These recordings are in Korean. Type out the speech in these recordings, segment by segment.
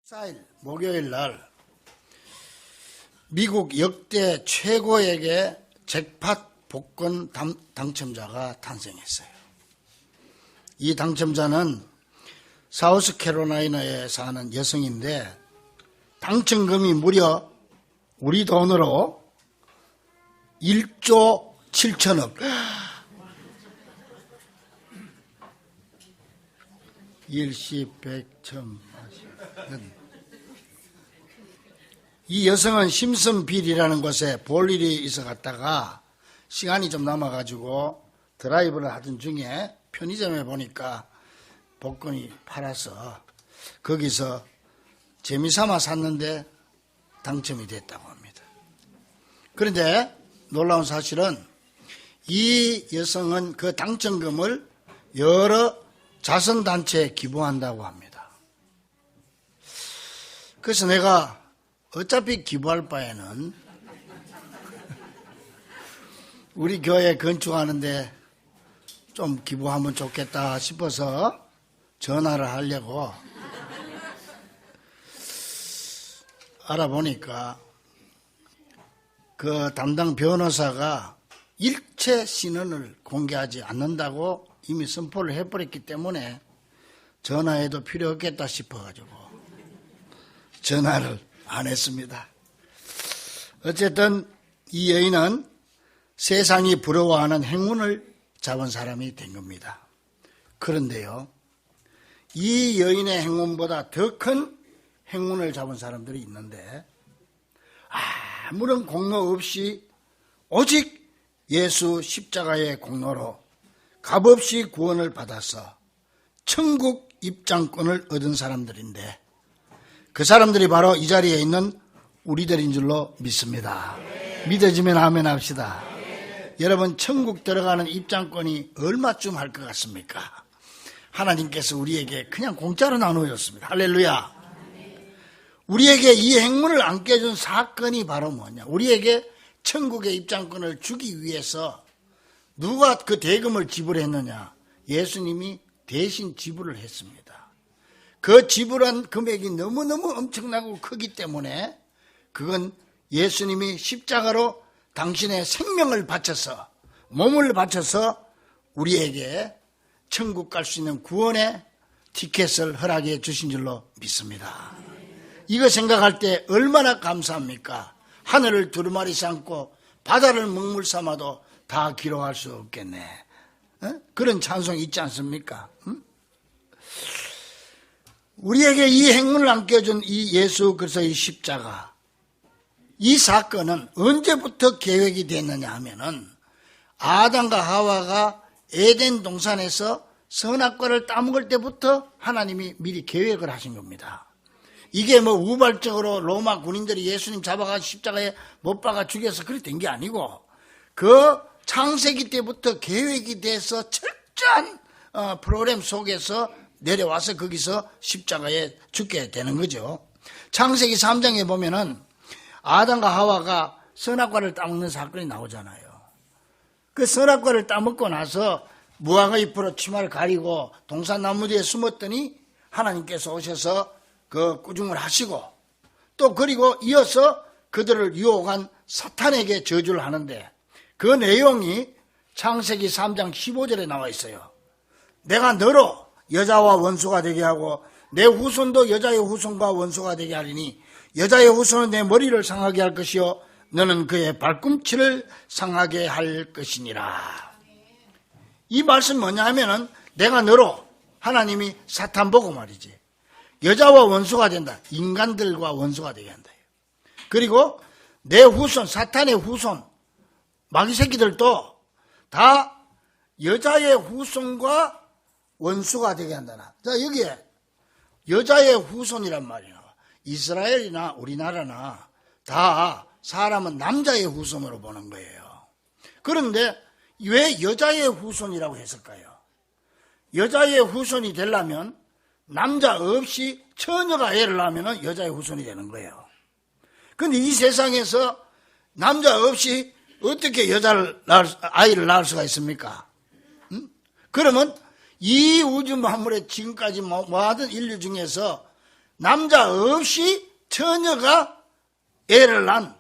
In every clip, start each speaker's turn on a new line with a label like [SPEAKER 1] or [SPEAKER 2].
[SPEAKER 1] 14일 목요일 날 미국 역대 최고액의 잭팟 복권 당첨자가 탄생했어요. 이 당첨자는 사우스캐롤라이나에 사는 여성인데 당첨금이 무려 우리 돈으로 1조 7천억. 일시, 백, 천, 이 여성은 심슨빌이라는 곳에 볼 일이 있어 갔다가 시간이 좀 남아가지고 드라이브를 하던 중에 편의점에 보니까 복권이 팔아서 거기서 재미삼아 샀는데 당첨이 됐다고 합니다. 그런데 놀라운 사실은 이 여성은 그 당첨금을 여러 자선단체에 기부한다고 합니다. 그래서 내가 어차피 기부할 바에는 우리 교회 건축하는데 좀 기부하면 좋겠다 싶어서 전화를 하려고 알아보니까 그 담당 변호사가 일체 신원을 공개하지 않는다고 이미 선포를 해버렸기 때문에 전화해도 필요 없겠다 싶어가지고 전화를 안 했습니다. 어쨌든 이 여인은 세상이 부러워하는 행운을 잡은 사람이 된 겁니다. 그런데요, 이 여인의 행운보다 더 큰 행운을 잡은 사람들이 있는데 아무런 공로 없이 오직 예수 십자가의 공로로 값없이 구원을 받아서 천국 입장권을 얻은 사람들인데 그 사람들이 바로 이 자리에 있는 우리들인 줄로 믿습니다. 믿어지면 아멘 합시다. 여러분, 천국 들어가는 입장권이 얼마쯤 할 것 같습니까? 하나님께서 우리에게 그냥 공짜로 나누었습니다. 할렐루야. 우리에게 이 행운을 안겨준 사건이 바로 뭐냐? 우리에게 천국의 입장권을 주기 위해서 누가 그 대금을 지불했느냐? 예수님이 대신 지불을 했습니다. 그 지불한 금액이 너무너무 엄청나고 크기 때문에 그건 예수님이 십자가로 당신의 생명을 바쳐서, 몸을 바쳐서 우리에게 천국 갈 수 있는 구원의 티켓을 허락해 주신 줄로 믿습니다. 이거 생각할 때 얼마나 감사합니까? 하늘을 두루마리 삼고 바다를 먹물 삼아도 다 기록할 수 없겠네. 그런 찬송이 있지 않습니까? 우리에게 이 행운을 안겨준 이 예수 그리스도의 십자가, 이 사건은 언제부터 계획이 됐느냐 하면은 아담과 하와가 에덴 동산에서 선악과를 따먹을 때부터 하나님이 미리 계획을 하신 겁니다. 이게 뭐 우발적으로 로마 군인들이 예수님 잡아가 십자가에 못 박아 죽여서 그렇게 된 게 아니고 그 창세기 때부터 계획이 돼서 철저한 프로그램 속에서 내려와서 거기서 십자가에 죽게 되는 거죠. 창세기 3장에 보면은 아담과 하와가 선악과를 따먹는 사건이 나오잖아요. 그 선악과를 따먹고 나서 무화과 잎으로 치마를 가리고 동산나무 뒤에 숨었더니 하나님께서 오셔서 그 꾸중을 하시고 또 그리고 이어서 그들을 유혹한 사탄에게 저주를 하는데 그 내용이 창세기 3장 15절에 나와 있어요. 내가 너로 여자와 원수가 되게 하고 내 후손도 여자의 후손과 원수가 되게 하리니 여자의 후손은 내 머리를 상하게 할 것이요 너는 그의 발꿈치를 상하게 할 것이니라. 이 말씀 뭐냐 하면은 내가 너로, 하나님이 사탄 보고 말이지, 여자와 원수가 된다. 인간들과 원수가 되게 한다. 그리고 내 후손, 사탄의 후손, 마귀 새끼들도 다 여자의 후손과 원수가 되게 한다. 자, 여기에 여자의 후손이란 말이야. 이스라엘이나 우리나라나 다 사람은 남자의 후손으로 보는 거예요. 그런데 왜 여자의 후손이라고 했을까요? 여자의 후손이 되려면 남자 없이 처녀가 애를 낳으면 여자의 후손이 되는 거예요. 그런데 이 세상에서 남자 없이 어떻게 아이를 낳을 수가 있습니까? 그러면 이 우주 만물에 지금까지 모든 인류 중에서 남자 없이 처녀가 애를 낳은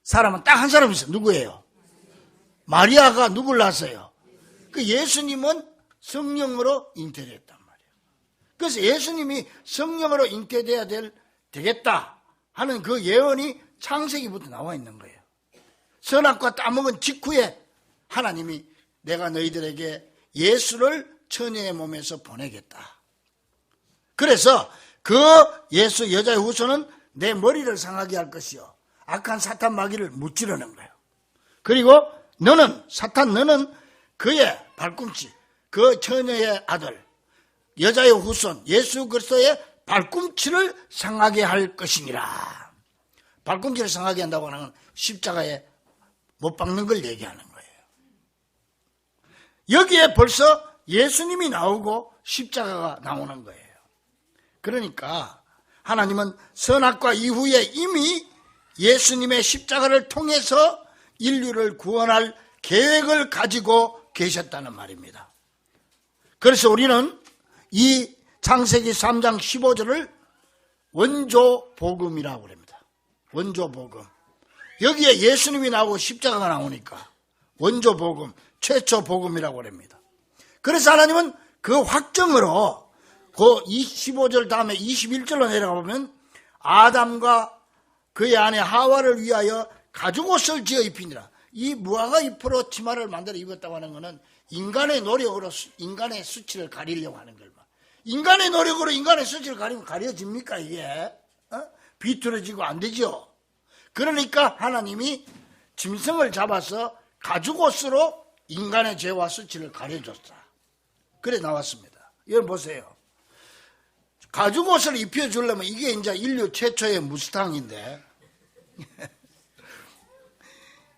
[SPEAKER 1] 사람은 딱 한 사람 있어요. 누구예요? 마리아가 누굴 낳았어요? 그 예수님은 성령으로 잉태됐단 말이에요. 그래서 예수님이 성령으로 잉태돼야 되겠다 하는 그 예언이 창세기부터 나와 있는 거예요. 선악과 따먹은 직후에 하나님이 내가 너희들에게 예수를 처녀의 몸에서 보내겠다. 그래서 그 예수 여자의 후손은 내 머리를 상하게 할 것이요 악한 사탄 마귀를 무찌르는 거예요. 그리고 너는 그의 발꿈치, 그 처녀의 아들 여자의 후손 예수 그리스도의 발꿈치를 상하게 할 것이니라. 발꿈치를 상하게 한다고 하는 건 십자가에 못 박는 걸 얘기하는 거예요. 여기에 벌써 예수님이 나오고 십자가가 나오는 거예요. 그러니까 하나님은 선악과 이후에 이미 예수님의 십자가를 통해서 인류를 구원할 계획을 가지고 계셨다는 말입니다. 그래서 우리는 이 창세기 3장 15절을 원조 복음이라고 합니다. 원조 복음. 여기에 예수님이 나오고 십자가가 나오니까 원조 복음, 최초 복음이라고 합니다. 그래서 하나님은 그 확정으로 그 25절 다음에 21절로 내려가 보면 아담과 그의 아내 하와를 위하여 가죽옷을 지어 입히니라. 이 무화과 잎으로 치마를 만들어 입었다고 하는 것은 인간의 노력으로 인간의 수치를 가리려고 하는 걸. 인간의 노력으로 인간의 수치를 가리면 가려집니까 이게? 비틀어지고 안 되죠. 그러니까 하나님이 짐승을 잡아서 가죽옷으로 인간의 죄와 수치를 가려줬다. 그래 나왔습니다. 여러분 보세요. 가죽옷을 입혀주려면 이게 이제 인류 최초의 무스탕인데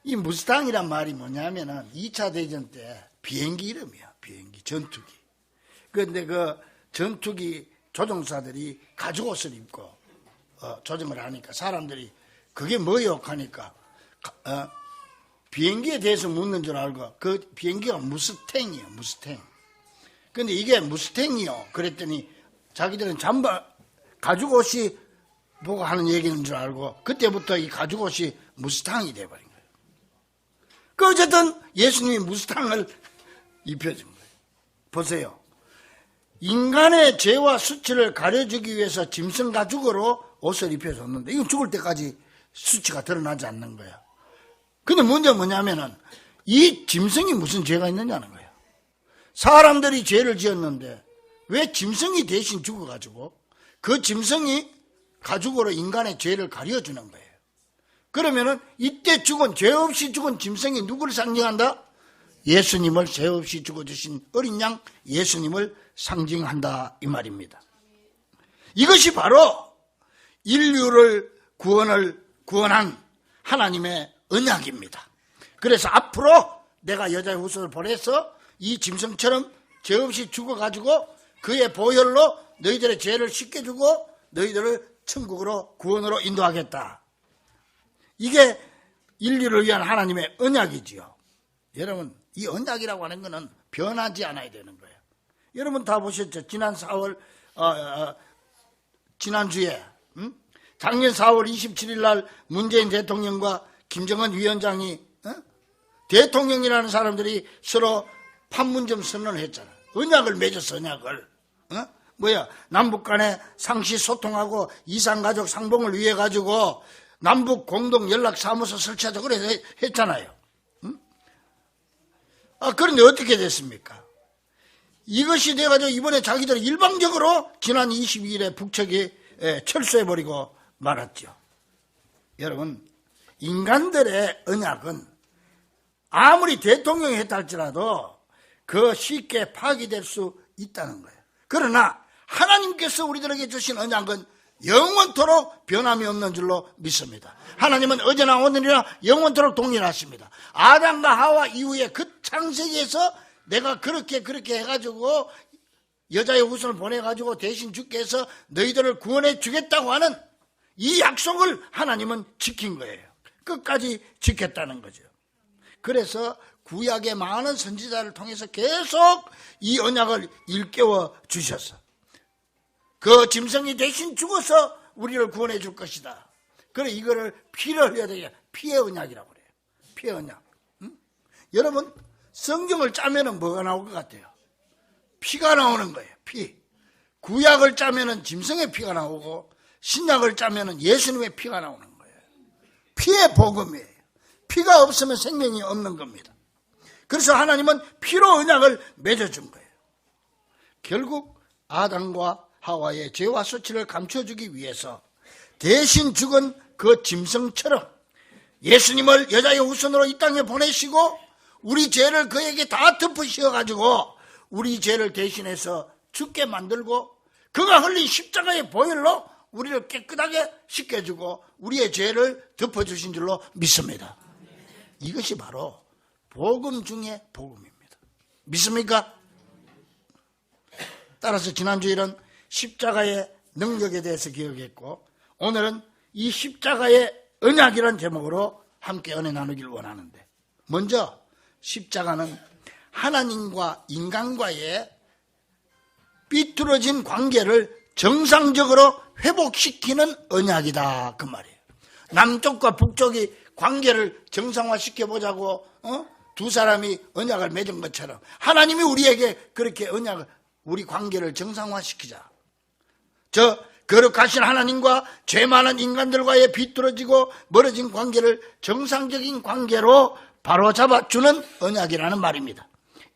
[SPEAKER 1] 이 무스탕이란 말이 뭐냐면은 2차 대전 때 비행기 이름이야. 비행기, 전투기. 그런데 그 전투기 조종사들이 가죽옷을 입고 조종을 하니까 사람들이 그게 뭐요? 하니까 비행기에 대해서 묻는 줄 알고 그 비행기가 무스탱이에요. 무스탱. 근데 이게 무스탱이요. 그랬더니 자기들은 잠바 가죽옷이 보고 하는 얘기인 줄 알고 그때부터 이 가죽옷이 무스탕이 돼버린 거예요. 그 어쨌든 예수님이 무스탕을 입혀준 거예요. 보세요. 인간의 죄와 수치를 가려주기 위해서 짐승 가죽으로 옷을 입혀줬는데 이건 죽을 때까지 수치가 드러나지 않는 거야. 근데 문제는 뭐냐면은 이 짐승이 무슨 죄가 있느냐는 거예요. 사람들이 죄를 지었는데 왜 짐승이 대신 죽어가지고 그 짐승이 가죽으로 인간의 죄를 가려주는 거예요. 그러면은 이때 죽은 죄 없이 죽은 짐승이 누구를 상징한다? 예수님을 죄 없이 죽어주신 어린 양 예수님을 상징한다 이 말입니다. 이것이 바로 인류를 구원한 하나님의 언약입니다. 그래서 앞으로 내가 여자의 후손을 보내서 이 짐승처럼 죄 없이 죽어가지고 그의 보혈로 너희들의 죄를 씻겨주고 너희들을 천국으로 구원으로 인도하겠다. 이게 인류를 위한 하나님의 언약이지요. 여러분 이 언약이라고 하는 것은 변하지 않아야 되는 거예요. 여러분 다 보셨죠? 지난 4월 지난주에 작년 4월 27일 날 문재인 대통령과 김정은 위원장이 대통령이라는 사람들이 서로 판문점 선언을 했잖아. 언약을 맺었어. 언약을. 남북 간에 상시 소통하고 이산가족 상봉을 위해 가지고 남북 공동 연락 사무소 설치하자 그래서 했잖아요. 그런데 어떻게 됐습니까? 이것이 돼가지고 이번에 자기들이 일방적으로 지난 22일에 북측이 철수해버리고 말았죠. 여러분, 인간들의 언약은 아무리 대통령이 했다 할지라도 그 쉽게 파기될 수 있다는 거예요. 그러나 하나님께서 우리들에게 주신 언약은 영원토록 변함이 없는 줄로 믿습니다. 하나님은 어제나 오늘이나 영원토록 동일하십니다. 아담과 하와 이후에 그 창세기에서 내가 그렇게 해가지고 여자의 후손을 보내가지고 대신 주께 해서 너희들을 구원해 주겠다고 하는 이 약속을 하나님은 지킨 거예요. 끝까지 지켰다는 거죠. 그래서 구약의 많은 선지자를 통해서 계속 이 언약을 일깨워 주셨어. 그 짐승이 대신 죽어서 우리를 구원해 줄 것이다. 그래 이거를 피를 흘려야 되게 피의 언약이라고 그래요. 피의 언약. 응? 여러분 성경을 짜면은 뭐가 나올 것 같아요? 피가 나오는 거예요. 피. 구약을 짜면은 짐승의 피가 나오고 신약을 짜면은 예수님의 피가 나오는 거예요. 피의 복음이에요. 피가 없으면 생명이 없는 겁니다. 그래서 하나님은 피로 언약을 맺어준 거예요. 결국 아담과 하와의 죄와 수치를 감춰주기 위해서 대신 죽은 그 짐승처럼 예수님을 여자의 후손으로 이 땅에 보내시고 우리 죄를 그에게 다 덮으셔가지고 우리 죄를 대신해서 죽게 만들고 그가 흘린 십자가의 보혈로 우리를 깨끗하게 씻겨주고 우리의 죄를 덮어주신 줄로 믿습니다. 이것이 바로 복음 중의 복음입니다. 믿습니까? 따라서 지난주일은 십자가의 능력에 대해서 기억했고 오늘은 이 십자가의 언약이라는 제목으로 함께 은혜 나누길 원하는데 먼저 십자가는 하나님과 인간과의 삐뚤어진 관계를 정상적으로 회복시키는 언약이다 그 말이에요. 남쪽과 북쪽이 관계를 정상화시켜보자고 두 사람이 언약을 맺은 것처럼 하나님이 우리에게 그렇게 언약을 우리 관계를 정상화시키자. 저 거룩하신 하나님과 죄 많은 인간들과의 비뚤어지고 멀어진 관계를 정상적인 관계로 바로잡아주는 언약이라는 말입니다.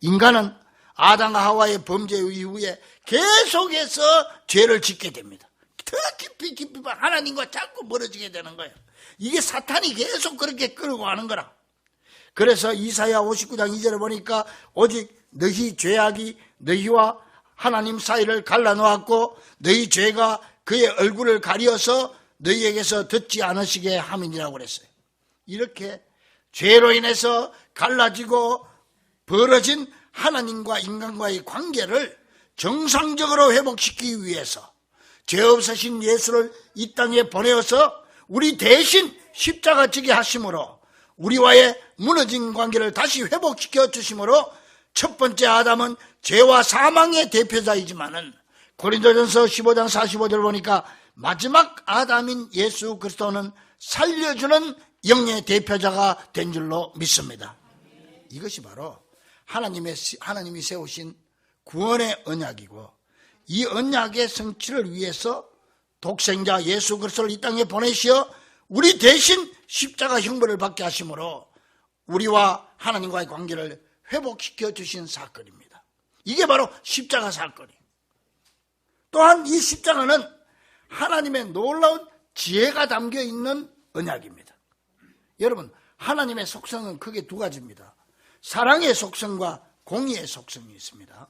[SPEAKER 1] 인간은 아담과 하와의 범죄 이후에 계속해서 죄를 짓게 됩니다. 더 깊이 하나님과 자꾸 멀어지게 되는 거예요. 이게 사탄이 계속 그렇게 끌고 가는 거라. 그래서 이사야 59장 2절에 보니까 오직 너희 죄악이 너희와 하나님 사이를 갈라놓았고 너희 죄가 그의 얼굴을 가려서 너희에게서 듣지 않으시게 함이니라고 그랬어요. 이렇게 죄로 인해서 갈라지고 벌어진 하나님과 인간과의 관계를 정상적으로 회복시키기 위해서 죄 없으신 예수를 이 땅에 보내어서 우리 대신 십자가 지게 하심으로 우리와의 무너진 관계를 다시 회복시켜 주심으로 첫 번째 아담은 죄와 사망의 대표자이지만은 고린도전서 15장 45절 보니까 마지막 아담인 예수 그리스도는 살려주는 영의 대표자가 된 줄로 믿습니다. 이것이 바로 하나님이 세우신 구원의 언약이고 이 언약의 성취를 위해서 독생자 예수 그리스도를 이 땅에 보내시어 우리 대신 십자가 형벌을 받게 하심으로 우리와 하나님과의 관계를 회복시켜 주신 사건입니다. 이게 바로 십자가 사건이에요. 또한 이 십자가는 하나님의 놀라운 지혜가 담겨 있는 언약입니다. 여러분, 하나님의 속성은 크게 두 가지입니다. 사랑의 속성과 공의의 속성이 있습니다.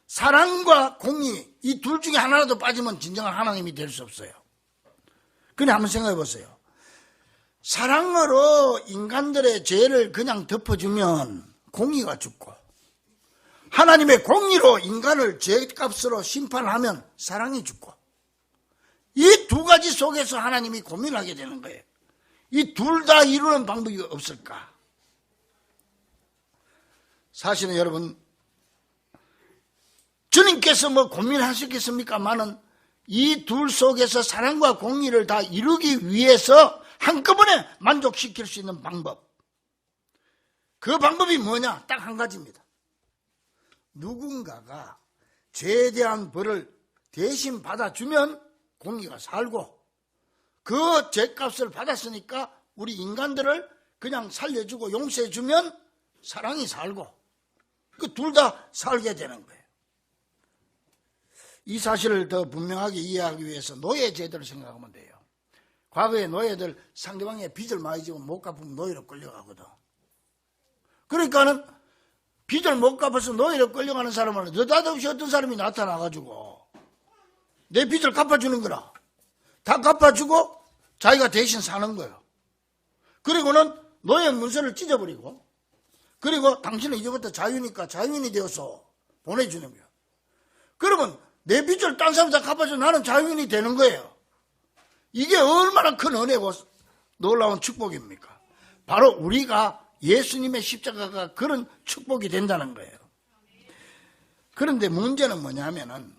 [SPEAKER 1] 사랑과 공의, 이 둘 중에 하나라도 빠지면 진정한 하나님이 될 수 없어요. 그냥 한번 생각해 보세요. 사랑으로 인간들의 죄를 그냥 덮어주면 공의가 죽고, 하나님의 공의로 인간을 죄값으로 심판하면 사랑이 죽고, 이 두 가지 속에서 하나님이 고민하게 되는 거예요. 이 둘 다 이루는 방법이 없을까? 사실은 여러분, 주님께서 뭐 고민하셨겠습니까마는 이 둘 속에서 사랑과 공의를 다 이루기 위해서 한꺼번에 만족시킬 수 있는 방법. 그 방법이 뭐냐? 딱 한 가지입니다. 누군가가 죄에 대한 벌을 대신 받아주면 공의가 살고, 그 죄값을 받았으니까 우리 인간들을 그냥 살려주고 용서해주면 사랑이 살고, 그 둘 다 살게 되는 거예요. 이 사실을 더 분명하게 이해하기 위해서 노예 제도를 생각하면 돼요. 과거에 노예들 상대방의 빚을 많이 지면 못 갚으면 노예로 끌려가거든. 그러니까는 빚을 못 갚아서 노예로 끌려가는 사람은 느닷없이 어떤 사람이 나타나가지고 내 빚을 갚아주는 거라. 다 갚아주고 자기가 대신 사는 거예요. 그리고는 노예 문서를 찢어버리고, 그리고 당신은 이제부터 자유니까 자유인이 되어서 보내주는 거예요. 그러면 내 빚을 딴 사람 다 갚아줘 나는 자유인이 되는 거예요. 이게 얼마나 큰 은혜고 놀라운 축복입니까? 바로 우리가 예수님의 십자가가 그런 축복이 된다는 거예요. 그런데 문제는 뭐냐면은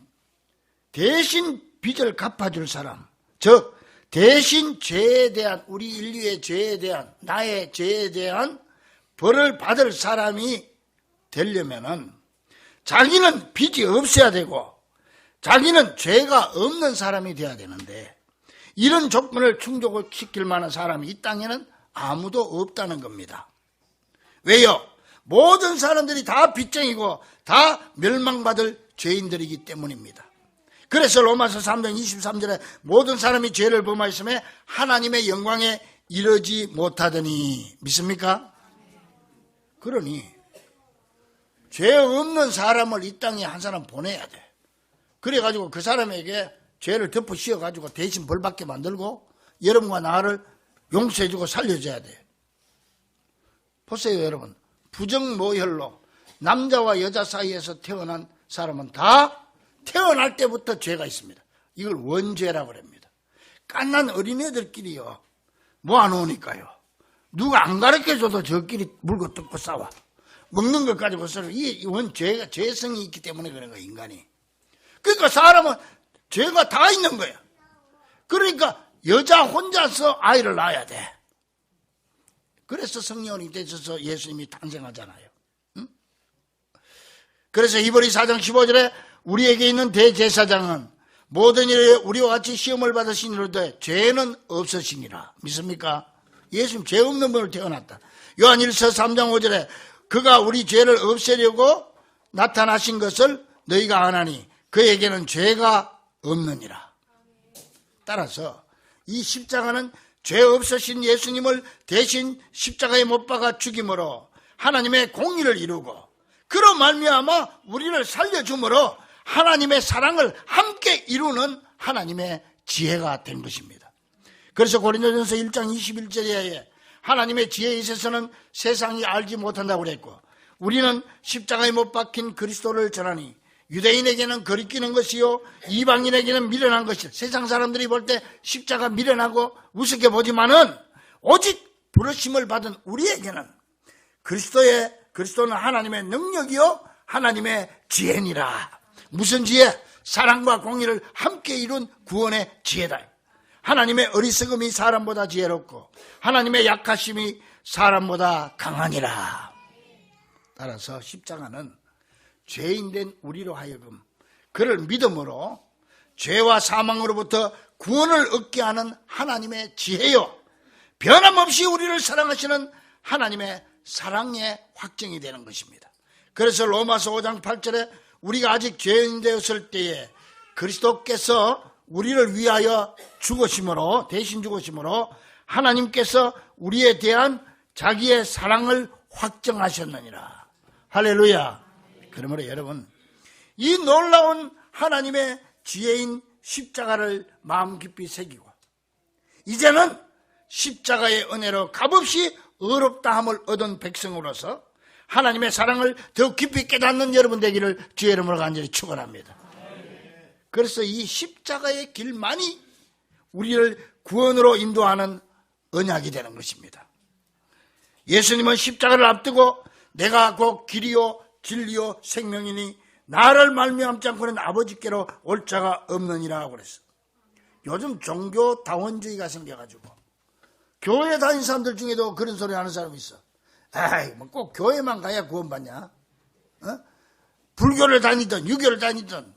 [SPEAKER 1] 대신 빚을 갚아줄 사람, 즉 대신 죄에 대한, 우리 인류의 죄에 대한, 나의 죄에 대한 벌을 받을 사람이 되려면은 자기는 빚이 없어야 되고 자기는 죄가 없는 사람이 돼야 되는데, 이런 조건을 충족시킬 만한 사람이 이 땅에는 아무도 없다는 겁니다. 왜요? 모든 사람들이 다 빚쟁이고 다 멸망받을 죄인들이기 때문입니다. 그래서 로마서 3장 23절에 모든 사람이 죄를 범하였음에 하나님의 영광에 이르지 못하더니, 믿습니까? 그러니 죄 없는 사람을 이 땅에 한 사람 보내야 돼. 그래가지고 그 사람에게 죄를 덮어 씌워가지고 대신 벌받게 만들고 여러분과 나를 용서해주고 살려줘야 돼. 보세요, 여러분. 부정모혈로 남자와 여자 사이에서 태어난 사람은 다 태어날 때부터 죄가 있습니다. 이걸 원죄라고 합니다. 깐난 어린애들끼리요, 모아놓으니까요, 누가 안 가르쳐줘도 저끼리 물고 뜯고 싸워. 먹는 것 가지고 서로, 이 원죄가 죄성이 있기 때문에 그런 거예요, 인간이. 그러니까 사람은 죄가 다 있는 거예요. 그러니까 여자 혼자서 아이를 낳아야 돼. 그래서 성령이 되셔서 예수님이 탄생하잖아요. 응? 그래서 히브리 4장 15절에 우리에게 있는 대제사장은 모든 일에 우리와 같이 시험을 받으시니로되 죄는 없으시니라. 믿습니까? 예수님 죄 없는 분을 태어났다. 요한 1서 3장 5절에 그가 우리 죄를 없애려고 나타나신 것을 너희가 아나니 그에게는 죄가 없느니라. 따라서 이 십자가는 죄 없으신 예수님을 대신 십자가에 못 박아 죽임으로 하나님의 공의를 이루고, 그로 말미암아 우리를 살려줌으로 하나님의 사랑을 함께 이루는 하나님의 지혜가 된 것입니다. 그래서 고린도전서 1장 21절에 하나님의 지혜에 있어서는 세상이 알지 못한다고 그랬고, 우리는 십자가에 못 박힌 그리스도를 전하니 유대인에게는 거리끼는 것이요 이방인에게는 미련한 것이요. 세상 사람들이 볼 때 십자가 미련하고 우습게 보지만은 오직 부르심을 받은 우리에게는 그리스도는 하나님의 능력이요 하나님의 지혜니라. 무슨 지혜? 사랑과 공의를 함께 이룬 구원의 지혜다. 하나님의 어리석음이 사람보다 지혜롭고 하나님의 약하심이 사람보다 강하니라. 따라서 십자가는 죄인된 우리로 하여금 그를 믿음으로 죄와 사망으로부터 구원을 얻게 하는 하나님의 지혜요, 변함없이 우리를 사랑하시는 하나님의 사랑의 확증이 되는 것입니다. 그래서 로마서 5장 8절에 우리가 아직 죄인 되었을 때에 그리스도께서 우리를 위하여 죽으심으로, 대신 죽으심으로 하나님께서 우리에 대한 자기의 사랑을 확정하셨느니라. 할렐루야. 그러므로 여러분, 이 놀라운 하나님의 지혜인 십자가를 마음 깊이 새기고 이제는 십자가의 은혜로 값없이 의롭다함을 얻은 백성으로서 하나님의 사랑을 더 깊이 깨닫는 여러분 되기를 주의 이름으로 간절히 축원합니다. 그래서 이 십자가의 길만이 우리를 구원으로 인도하는 언약이 되는 것입니다. 예수님은 십자가를 앞두고 내가 곧 길이요 진리요 생명이니 나를 말미암지 않고는 아버지께로 올 자가 없느니라 그랬어. 요즘 종교다원주의가 생겨가지고 교회 다니는 사람들 중에도 그런 소리 하는 사람이 있어. 에이, 뭐 꼭 교회만 가야 구원받냐? 불교를 다니든 유교를 다니든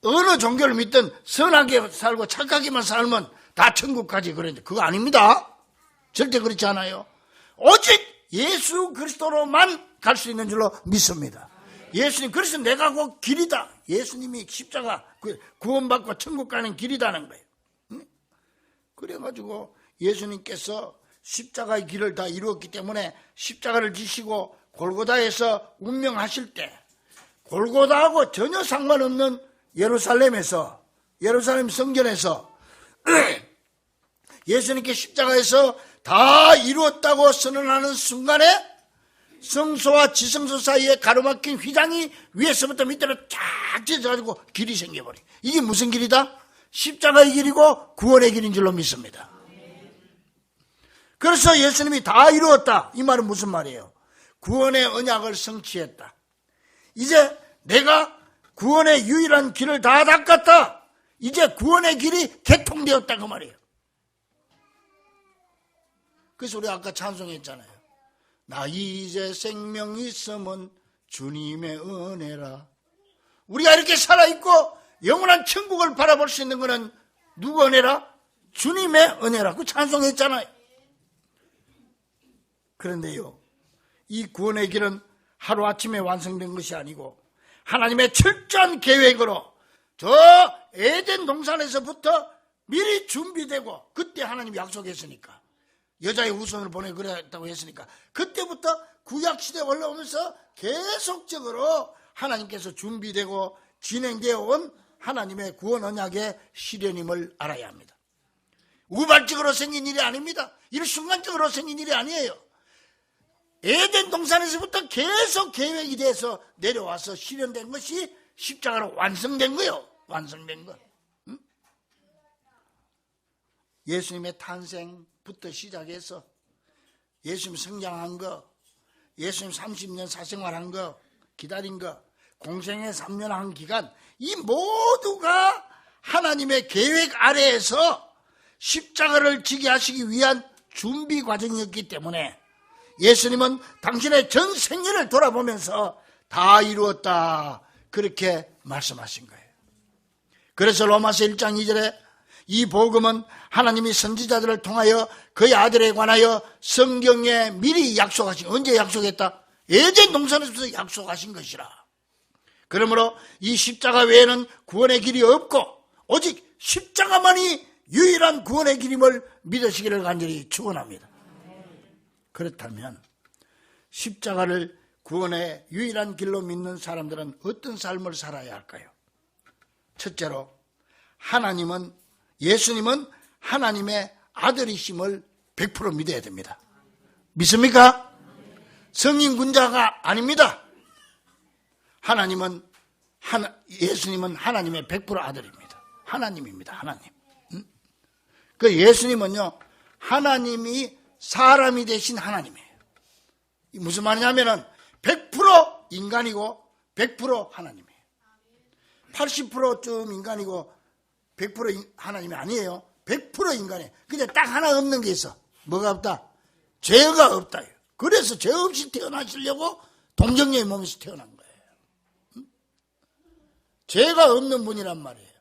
[SPEAKER 1] 어느 종교를 믿든 선하게 살고 착하게만 살면 다 천국 가지 그랬는데 그거 아닙니다. 절대 그렇지 않아요. 오직 예수 그리스도로만 갈 수 있는 줄로 믿습니다. 예수님, 그래서 내가 곧 길이다. 예수님이 십자가 구원받고 천국 가는 길이다는 거예요. 그래가지고 예수님께서 십자가의 길을 다 이루었기 때문에 십자가를 지시고 골고다에서 운명하실 때 골고다하고 전혀 상관없는 예루살렘 성전에서 예수님께 십자가에서 다 이루었다고 선언하는 순간에 성소와 지성소 사이에 가로막힌 휘장이 위에서부터 밑으로 쫙 찢어가지고 길이 생겨버려. 이게 무슨 길이다? 십자가의 길이고 구원의 길인 줄로 믿습니다. 그래서 예수님이 다 이루었다. 이 말은 무슨 말이에요? 구원의 언약을 성취했다. 이제 내가 구원의 유일한 길을 다 닦았다. 이제 구원의 길이 개통되었다 그 말이에요. 그래서 우리 아까 찬송했잖아요. 나 이제 생명 있으면 주님의 은혜라. 우리가 이렇게 살아있고 영원한 천국을 바라볼 수 있는 것은 누구 은혜라? 주님의 은혜라. 그 찬송했잖아요. 그런데요, 이 구원의 길은 하루아침에 완성된 것이 아니고 하나님의 철저한 계획으로 저 에덴 동산에서부터 미리 준비되고, 그때 하나님이 약속했으니까, 여자의 후손을 보내 그랬다고 했으니까 그때부터 구약시대에 올라오면서 계속적으로 하나님께서 준비되고 진행되어 온 하나님의 구원 언약의 실현임을 알아야 합니다. 우발적으로 생긴 일이 아닙니다. 일순간적으로 생긴 일이 아니에요. 에덴 동산에서부터 계속 계획이 돼서 내려와서 실현된 것이 십자가로 완성된 거예요. 완성된 거. 응? 예수님의 탄생부터 시작해서 예수님 성장한 거, 예수님 30년 사생활한 거, 기다린 거, 공생애 3년 한 기간, 이 모두가 하나님의 계획 아래에서 십자가를 지게 하시기 위한 준비 과정이었기 때문에 예수님은 당신의 전 생애를 돌아보면서 다 이루었다, 그렇게 말씀하신 거예요. 그래서 로마서 1장 2절에 이 복음은 하나님이 선지자들을 통하여 그의 아들에 관하여 성경에 미리 약속하신, 언제 약속했다? 에덴 동산에서 약속하신 것이라. 그러므로 이 십자가 외에는 구원의 길이 없고 오직 십자가만이 유일한 구원의 길임을 믿으시기를 간절히 축원합니다. 그렇다면 십자가를 구원의 유일한 길로 믿는 사람들은 어떤 삶을 살아야 할까요? 첫째로, 예수님은 하나님의 아들이심을 100% 믿어야 됩니다. 믿습니까? 성인 군자가 아닙니다. 예수님은 하나님의 100% 아들입니다. 하나님입니다. 하나님. 그 예수님은요, 하나님이 사람이 되신 하나님이에요. 무슨 말이냐면은 100% 인간이고 100% 하나님이에요. 80%쯤 인간이고 100% 하나님이 아니에요. 100% 인간이에요. 근데 딱 하나 없는 게 있어. 뭐가 없다? 죄가 없다. 그래서 죄 없이 태어나시려고 동정녀의 몸에서 태어난 거예요. 죄가 없는 분이란 말이에요.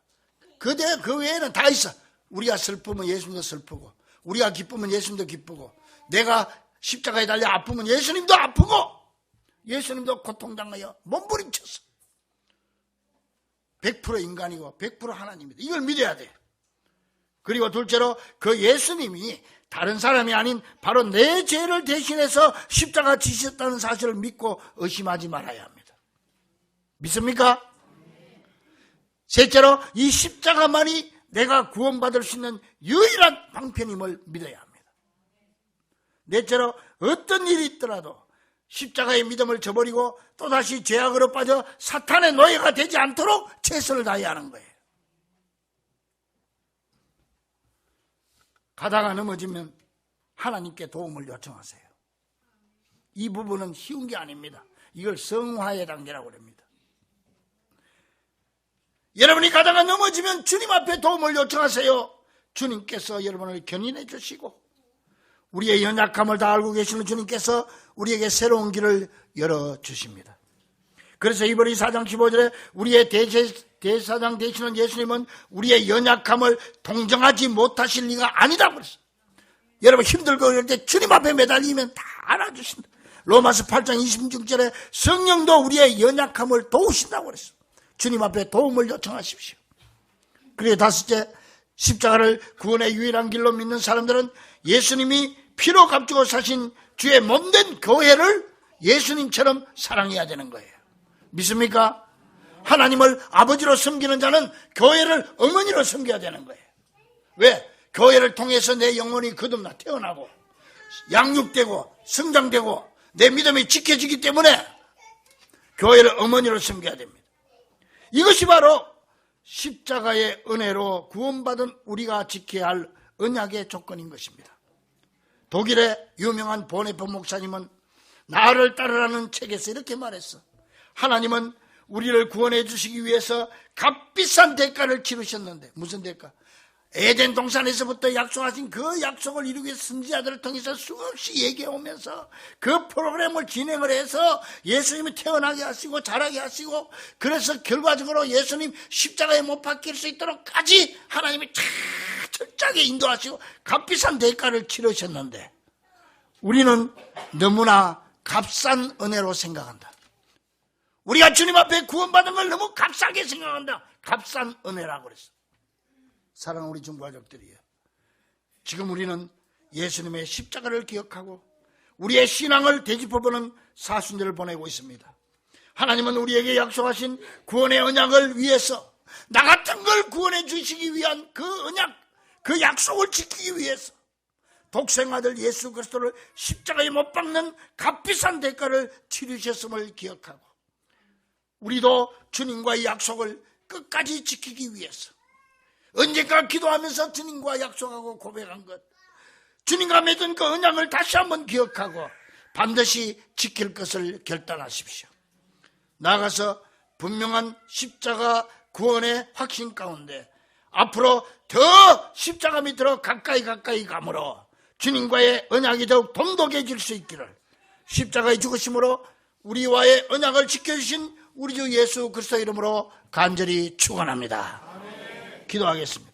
[SPEAKER 1] 그 외에는 다 있어. 우리가 슬프면 예수님도 슬프고, 우리가 기쁘면 예수님도 기쁘고, 내가 십자가에 달려 아프면 예수님도 아프고, 예수님도 고통당하여 몸부림쳤어. 100% 인간이고 100% 하나님입니다. 이걸 믿어야 돼요. 그리고 둘째로, 그 예수님이 다른 사람이 아닌 바로 내 죄를 대신해서 십자가 지셨다는 사실을 믿고 의심하지 말아야 합니다. 믿습니까? 셋째로, 이 십자가만이 내가 구원받을 수 있는 유일한 방편임을 믿어야 합니다. 넷째로, 어떤 일이 있더라도 십자가의 믿음을 저버리고 또다시 죄악으로 빠져 사탄의 노예가 되지 않도록 최선을 다해야 하는 거예요. 가다가 넘어지면 하나님께 도움을 요청하세요. 이 부분은 쉬운 게 아닙니다. 이걸 성화의 단계라고 합니다. 여러분이 가다가 넘어지면 주님 앞에 도움을 요청하세요. 주님께서 여러분을 견인해 주시고, 우리의 연약함을 다 알고 계시는 주님께서 우리에게 새로운 길을 열어주십니다. 그래서 이브리 4장 15절에 우리의 대사장 되시는 예수님은 우리의 연약함을 동정하지 못하실 리가 아니다고 그랬어요. 여러분 힘들고 그럴 때 주님 앞에 매달리면 다 알아주신다. 로마서 8장 26절에 성령도 우리의 연약함을 도우신다고 그랬어요. 주님 앞에 도움을 요청하십시오. 그리고 다섯째, 십자가를 구원의 유일한 길로 믿는 사람들은 예수님이 피로 값주고 사신 주의 몸된 교회를 예수님처럼 사랑해야 되는 거예요. 믿습니까? 하나님을 아버지로 섬기는 자는 교회를 어머니로 섬겨야 되는 거예요. 왜? 교회를 통해서 내 영혼이 거듭나 태어나고 양육되고 성장되고 내 믿음이 지켜지기 때문에 교회를 어머니로 섬겨야 됩니다. 이것이 바로 십자가의 은혜로 구원받은 우리가 지켜야 할 언약의 조건인 것입니다. 독일의 유명한 보네퍼 목사님은 나를 따르라는 책에서 이렇게 말했어. 하나님은 우리를 구원해 주시기 위해서 값비싼 대가를 치르셨는데, 무슨 대가? 에덴 동산에서부터 약속하신 그 약속을 이루기 위해 선지자들을 통해서 수없이 얘기해 오면서 그 프로그램을 진행을 해서 예수님이 태어나게 하시고 자라게 하시고, 그래서 결과적으로 예수님 십자가에 못 박힐 수 있도록까지 하나님이 철저하게 인도하시고 값비싼 대가를 치르셨는데, 우리는 너무나 값싼 은혜로 생각한다. 우리가 주님 앞에 구원받은 걸 너무 값싸게 생각한다. 값싼 은혜라고 그랬어. 사랑하는 우리 중고가족들이요, 지금 우리는 예수님의 십자가를 기억하고 우리의 신앙을 되짚어보는 사순절을 보내고 있습니다. 하나님은 우리에게 약속하신 구원의 언약을 위해서, 나 같은 걸 구원해 주시기 위한 그 언약, 그 약속을 지키기 위해서 독생아들 예수 그리스도를 십자가에 못 박는 값비싼 대가를 치르셨음을 기억하고, 우리도 주님과의 약속을 끝까지 지키기 위해서 언젠가 기도하면서 주님과 약속하고 고백한 것, 주님과 맺은 그 언약을 다시 한번 기억하고 반드시 지킬 것을 결단하십시오. 나아가서 분명한 십자가 구원의 확신 가운데 앞으로 더 십자가 밑으로 가까이 감으로 주님과의 언약이 더욱 돈독해질 수 있기를, 십자가의 죽으심으로 우리와의 언약을 지켜주신 우리 주 예수 그리스도 이름으로 간절히 축원합니다. 기도하겠습니다.